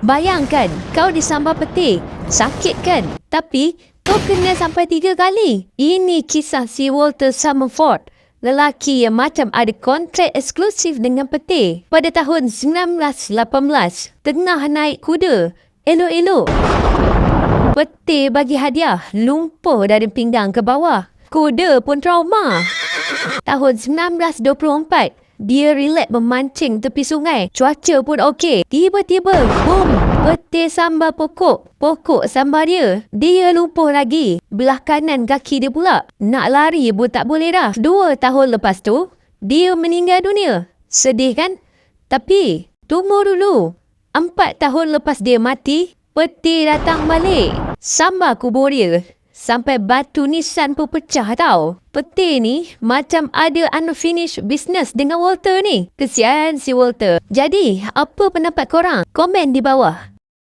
Bayangkan, kau disambar petir. Sakit kan? Tapi, kau kena sampai 3 kali. Ini kisah si Walter Summerford. Lelaki yang macam ada kontrak eksklusif dengan petir. Pada tahun 1918, tengah naik kuda. Elok-elok. Petir bagi hadiah, lumpur dari pinggang ke bawah. Kuda pun trauma. Tahun 1924, dia relax memancing tepi sungai. Cuaca pun okey. Tiba-tiba, boom! Petir sambar pokok. Pokok sambar dia. Dia lumpuh lagi. Belah kanan kaki dia pula. Nak lari pun tak boleh dah. 2 tahun lepas tu, dia meninggal dunia. Sedih kan? Tapi, tunggu dulu. 4 tahun lepas dia mati, petir datang balik. Sambar kubur dia. Sampai batu nisan pun pecah tau. Petir ni macam ada unfinished business dengan Walter ni. Kesian si Walter. Jadi, apa pendapat korang? Komen di bawah.